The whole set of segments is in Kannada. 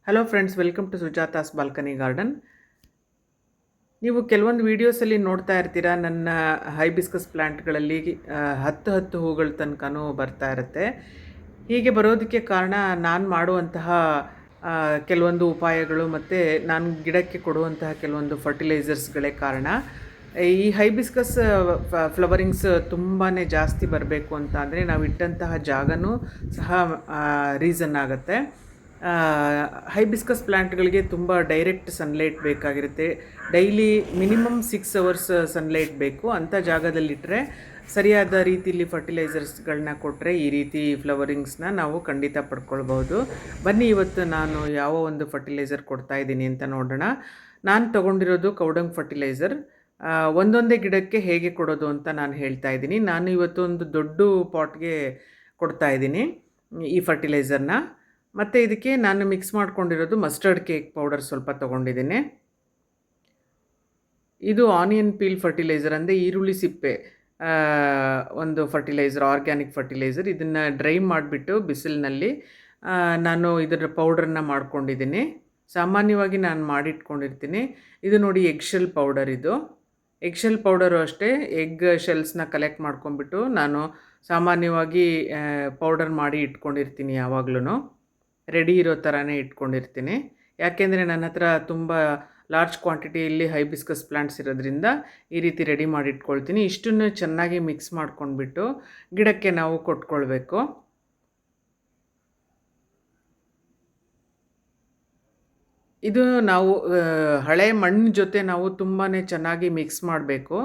Hello friends, welcome to Sujata's balcony garden. ನೀವು ಕೆಲವೊಂದು ವೀಡಿಯೋಸಲ್ಲಿ ನೋಡ್ತಾ ಇರ್ತೀರಾ, ನನ್ನ ಹೈಬಿಸ್ಕಸ್ ಪ್ಲ್ಯಾಂಟ್ಗಳಲ್ಲಿ 10 ಹೂಗಳ ತನಕನೂ ಬರ್ತಾ ಇರುತ್ತೆ. ಹೀಗೆ ಬರೋದಕ್ಕೆ ಕಾರಣ ನಾನು ಮಾಡುವಂತಹ ಕೆಲವೊಂದು ಉಪಾಯಗಳು ಮತ್ತು ನಾನು ಗಿಡಕ್ಕೆ ಕೊಡುವಂತಹ ಕೆಲವೊಂದು ಫರ್ಟಿಲೈಸರ್ಸ್ಗಳೇ ಕಾರಣ. ಈ ಹೈಬಿಸ್ಕಸ್ ಫ್ಲವರಿಂಗ್ಸ್ ತುಂಬಾ ಜಾಸ್ತಿ ಬರಬೇಕು ಅಂತ ಅಂದರೆ ನಾವು ಇಟ್ಟಂತಹ ಜಾಗನೂ ಸಹ ರೀಸನ್ ಆಗುತ್ತೆ. ಹೈಬಿಸ್ಕಸ್ ಪ್ಲ್ಯಾಂಟ್ಗಳಿಗೆ ತುಂಬ ಡೈರೆಕ್ಟ್ ಸನ್ಲೈಟ್ ಬೇಕಾಗಿರುತ್ತೆ. ಡೈಲಿ ಮಿನಿಮಮ್ 6 ಅವರ್ಸ್ ಸನ್ಲೈಟ್ ಬೇಕು. ಅಂಥ ಜಾಗದಲ್ಲಿಟ್ಟರೆ, ಸರಿಯಾದ ರೀತಿಯಲ್ಲಿ ಫರ್ಟಿಲೈಸರ್ಸ್ಗಳನ್ನ ಕೊಟ್ಟರೆ ಈ ರೀತಿ ಫ್ಲವರಿಂಗ್ಸ್ನ ನಾವು ಖಂಡಿತ ಪಡ್ಕೊಳ್ಬೋದು. ಬನ್ನಿ, ಇವತ್ತು ನಾನು ಯಾವ ಒಂದು ಫರ್ಟಿಲೈಸರ್ ಕೊಡ್ತಾಯಿದ್ದೀನಿ ಅಂತ ನೋಡೋಣ. ನಾನು ತೊಗೊಂಡಿರೋದು ಕೌಡಂಗ್ ಫರ್ಟಿಲೈಸರ್. ಒಂದೊಂದೇ ಗಿಡಕ್ಕೆ ಹೇಗೆ ಕೊಡೋದು ಅಂತ ನಾನು ಹೇಳ್ತಾ ಇದ್ದೀನಿ. ನಾನು ಇವತ್ತು ಒಂದು ದೊಡ್ಡ ಪಾಟ್ಗೆ ಕೊಡ್ತಾಯಿದ್ದೀನಿ ಈ ಫರ್ಟಿಲೈಸರ್ನ. ಮತ್ತು ಇದಕ್ಕೆ ನಾನು ಮಿಕ್ಸ್ ಮಾಡ್ಕೊಂಡಿರೋದು ಮಸ್ಟರ್ಡ್ ಕೇಕ್ ಪೌಡರ್ ಸ್ವಲ್ಪ ತೊಗೊಂಡಿದ್ದೀನಿ. ಇದು ಆನಿಯನ್ ಪೀಲ್ ಫರ್ಟಿಲೈಸರ್, ಅಂದರೆ ಈರುಳ್ಳಿ ಸಿಪ್ಪೆ ಒಂದು ಫರ್ಟಿಲೈಸರ್, ಆರ್ಗ್ಯಾನಿಕ್ ಫರ್ಟಿಲೈಸರ್. ಇದನ್ನು ಡ್ರೈ ಮಾಡಿಬಿಟ್ಟು ಬಿಸಿಲಿನಲ್ಲಿ ನಾನು ಇದರ ಪೌಡ್ರನ್ನ ಮಾಡ್ಕೊಂಡಿದ್ದೀನಿ. ಸಾಮಾನ್ಯವಾಗಿ ನಾನು ಮಾಡಿಟ್ಕೊಂಡಿರ್ತೀನಿ. ಇದು ನೋಡಿ, ಎಗ್ ಶೆಲ್ ಪೌಡರ್. ಇದು ಎಗ್ ಶೆಲ್ ಪೌಡರು ಅಷ್ಟೇ. ಎಗ್ ಶೆಲ್ಸ್ನ ಕಲೆಕ್ಟ್ ಮಾಡ್ಕೊಂಡ್ಬಿಟ್ಟು ನಾನು ಸಾಮಾನ್ಯವಾಗಿ ಪೌಡರ್ ಮಾಡಿ ಇಟ್ಕೊಂಡಿರ್ತೀನಿ. ಯಾವಾಗಲೂ ರೆಡಿ ಇರೋ ಥರನೇ ಇಟ್ಕೊಂಡಿರ್ತೀನಿ. ಯಾಕೆಂದರೆ ನನ್ನ ಹತ್ರ ತುಂಬ ಲಾರ್ಜ್ ಕ್ವಾಂಟಿಟಿಯಲ್ಲಿ ಹೈಬಿಸ್ಕಸ್ ಪ್ಲಾಂಟ್ಸ್ ಇರೋದ್ರಿಂದ ಈ ರೀತಿ ರೆಡಿ ಮಾಡಿ ಇಟ್ಕೊಳ್ತೀನಿ. ಇಷ್ಟನ್ನು ಚೆನ್ನಾಗಿ ಮಿಕ್ಸ್ ಮಾಡ್ಕೊಂಡ್ಬಿಟ್ಟು ಗಿಡಕ್ಕೆ ನಾವು ಕೊಟ್ಕೊಳ್ಬೇಕು. ಇದು ನಾವು ಹಳೆ ಮಣ್ಣಿನ ಜೊತೆ ನಾವು ತುಂಬಾ ಚೆನ್ನಾಗಿ ಮಿಕ್ಸ್ ಮಾಡಬೇಕು.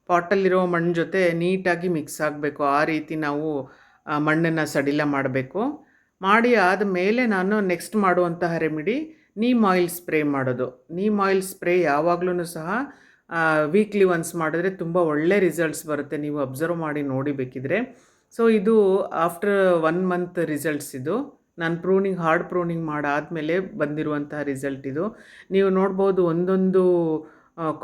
ಪಾಟಲ್ಲಿರೋ ಮಣ್ಣು ಜೊತೆ ನೀಟಾಗಿ ಮಿಕ್ಸ್ ಆಗಬೇಕು. ಆ ರೀತಿ ನಾವು ಮಣ್ಣನ್ನು ಸಡಿಲ ಮಾಡಬೇಕು. ಮಾಡಿ ಆದಮೇಲೆ ನಾನು ನೆಕ್ಸ್ಟ್ ಮಾಡುವಂತಹ ರೆಮಿಡಿ ನೀಮ್ ಆಯಿಲ್ ಸ್ಪ್ರೇ ಮಾಡೋದು. ನೀಮ್ ಆಯಿಲ್ ಸ್ಪ್ರೇ ಯಾವಾಗಲೂ ಸಹ ವೀಕ್ಲಿ ಒನ್ಸ್ ಮಾಡಿದ್ರೆ ತುಂಬ ಒಳ್ಳೆ ರಿಸಲ್ಟ್ಸ್ ಬರುತ್ತೆ. ನೀವು ಅಬ್ಸರ್ವ್ ಮಾಡಿ ನೋಡಿ ಬೇಕಿದ್ರೆ. ಸೊ ಇದು ಆಫ್ಟರ್ 1 ಮಂತ್ ರಿಸಲ್ಟ್ಸ್. ಇದು ನಾನು ಹಾರ್ಡ್ ಪ್ರೂನಿಂಗ್ ಮಾಡಾದಮೇಲೆ ಬಂದಿರುವಂತಹ ರಿಸಲ್ಟ್ ಇದು. ನೀವು ನೋಡ್ಬೋದು, ಒಂದೊಂದು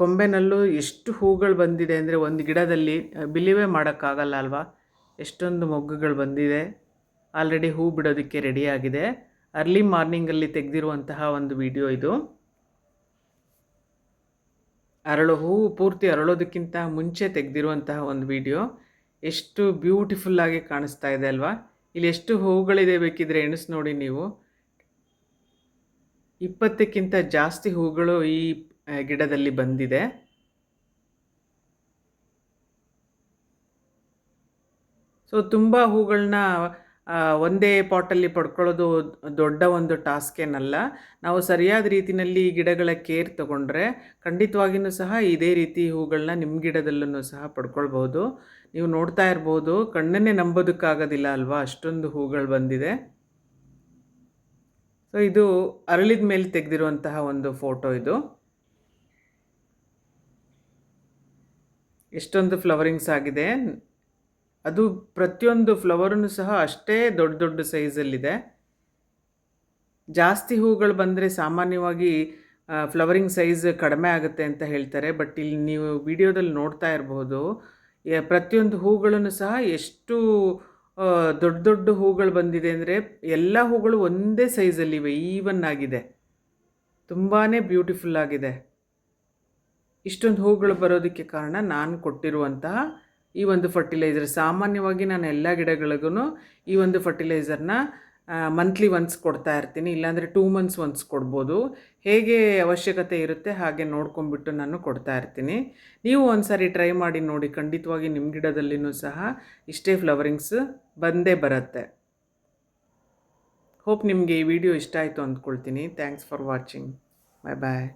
ಕೊಂಬೆನಲ್ಲೂ ಎಷ್ಟು ಹೂಗಳು ಬಂದಿದೆ ಅಂದರೆ ಒಂದು ಗಿಡದಲ್ಲಿ ಬಿಲೀವೇ ಮಾಡೋಕ್ಕಾಗಲ್ಲ ಅಲ್ವಾ, ಎಷ್ಟೊಂದು ಮೊಗ್ಗುಗಳು ಬಂದಿದೆ. ಆಲ್ರೆಡಿ ಹೂ ಬಿಡೋದಕ್ಕೆ ರೆಡಿಯಾಗಿದೆ. ಅರ್ಲಿ ಮಾರ್ನಿಂಗಲ್ಲಿ ತೆಗೆದಿರುವಂತಹ ಒಂದು ವಿಡಿಯೋ ಇದು. ಹೂವು ಪೂರ್ತಿ ಅರಳೋದಕ್ಕಿಂತ ಮುಂಚೆ ತೆಗೆದಿರುವಂತಹ ಒಂದು ವಿಡಿಯೋ. ಎಷ್ಟು ಬ್ಯೂಟಿಫುಲ್ಲಾಗಿ ಕಾಣಿಸ್ತಾ ಇದೆ ಅಲ್ವಾ. ಇಲ್ಲಿ ಎಷ್ಟು ಹೂಗಳಿದೆ ಬೇಕಿದ್ರೆ ಎಣಿಸ್ ನೋಡಿ ನೀವು. 20ಕ್ಕಿಂತ ಜಾಸ್ತಿ ಹೂಗಳು ಈ ಗಿಡದಲ್ಲಿ ಬಂದಿದೆ. ಸೊ ತುಂಬ ಹೂಗಳನ್ನ ಒಂದೇ ಪಾಟಲ್ಲಿ ಪಡ್ಕೊಳ್ಳೋದು ದೊಡ್ಡ ಒಂದು ಟಾಸ್ಕ್ ಏನಲ್ಲ. ನಾವು ಸರಿಯಾದ ರೀತಿಯಲ್ಲಿ ಗಿಡಗಳ ಕೇರ್ ತಗೊಂಡ್ರೆ ಖಂಡಿತವಾಗಿಯೂ ಸಹ ಇದೇ ರೀತಿ ಹೂಗಳನ್ನ ನಿಮ್ಮ ಗಿಡದಲ್ಲೂ ಸಹ ಪಡ್ಕೊಳ್ಬೋದು. ನೀವು ನೋಡ್ತಾ ಇರ್ಬೋದು, ಕಣ್ಣನ್ನೇ ನಂಬೋದಕ್ಕಾಗೋದಿಲ್ಲ ಅಲ್ವಾ, ಅಷ್ಟೊಂದು ಹೂಗಳು ಬಂದಿದೆ. ಸೊ ಇದು ಅರಳಿದ ಮೇಲೆ ತೆಗೆದಿರುವಂತಹ ಒಂದು ಫೋಟೋ ಇದು. ಎಷ್ಟೊಂದು ಫ್ಲವರಿಂಗ್ಸ್ ಆಗಿದೆ. ಅದು ಪ್ರತಿಯೊಂದು ಫ್ಲವರೂ ಸಹ ಅಷ್ಟೇ ದೊಡ್ಡ ದೊಡ್ಡ ಸೈಜಲ್ಲಿದೆ. ಜಾಸ್ತಿ ಹೂಗಳು ಬಂದರೆ ಸಾಮಾನ್ಯವಾಗಿ ಫ್ಲವರಿಂಗ್ ಸೈಜ್ ಕಡಿಮೆ ಆಗುತ್ತೆ ಅಂತ ಹೇಳ್ತಾರೆ. ಬಟ್ ಇಲ್ಲಿ ನೀವು ವಿಡಿಯೋದಲ್ಲಿ ನೋಡ್ತಾ ಇರಬಹುದು, ಪ್ರತಿಯೊಂದು ಹೂಗಳನ್ನು ಸಹ ಎಷ್ಟು ದೊಡ್ಡ ದೊಡ್ಡ ಹೂಗಳು ಬಂದಿದೆ ಅಂದರೆ ಎಲ್ಲ ಹೂಗಳು ಒಂದೇ ಸೈಜಲ್ಲಿವೆ, ಈವನ್ ಆಗಿದೆ. ತುಂಬಾ ಬ್ಯೂಟಿಫುಲ್ ಆಗಿದೆ. ಇಷ್ಟೊಂದು ಹೂಗಳು ಬರೋದಕ್ಕೆ ಕಾರಣ ನಾನು ಕೊಟ್ಟಿರುವಂತಹ ಈ ಒಂದು ಫರ್ಟಿಲೈಸರ್. ಸಾಮಾನ್ಯವಾಗಿ ನಾನು ಎಲ್ಲ ಗಿಡಗಳಿಗೂ ಈ ಒಂದು ಫರ್ಟಿಲೈಸರ್ನ ಮಂತ್ಲಿ ಒನ್ಸ್ ಕೊಡ್ತಾ ಇರ್ತೀನಿ, ಇಲ್ಲಾಂದರೆ 2 ಮಂತ್ಸ್ ಒನ್ಸ್ ಕೊಡ್ಬೋದು. ಹೇಗೆ ಅವಶ್ಯಕತೆ ಇರುತ್ತೆ ಹಾಗೆ ನೋಡ್ಕೊಂಡ್ಬಿಟ್ಟು ನಾನು ಕೊಡ್ತಾ ಇರ್ತೀನಿ. ನೀವು ಒಂದು ಸಾರಿ ಟ್ರೈ ಮಾಡಿ ನೋಡಿ, ಖಂಡಿತವಾಗಿ ನಿಮ್ಮ ಗಿಡದಲ್ಲಿನೂ ಸಹ ಇಷ್ಟೇ ಫ್ಲವರಿಂಗ್ಸ್ ಬಂದೇ ಬರುತ್ತೆ. ಹೋಪ್ ನಿಮಗೆ ಈ ವಿಡಿಯೋ ಇಷ್ಟ ಆಯಿತು ಅಂದ್ಕೊಳ್ತೀನಿ. Thanks for watching. Bye bye.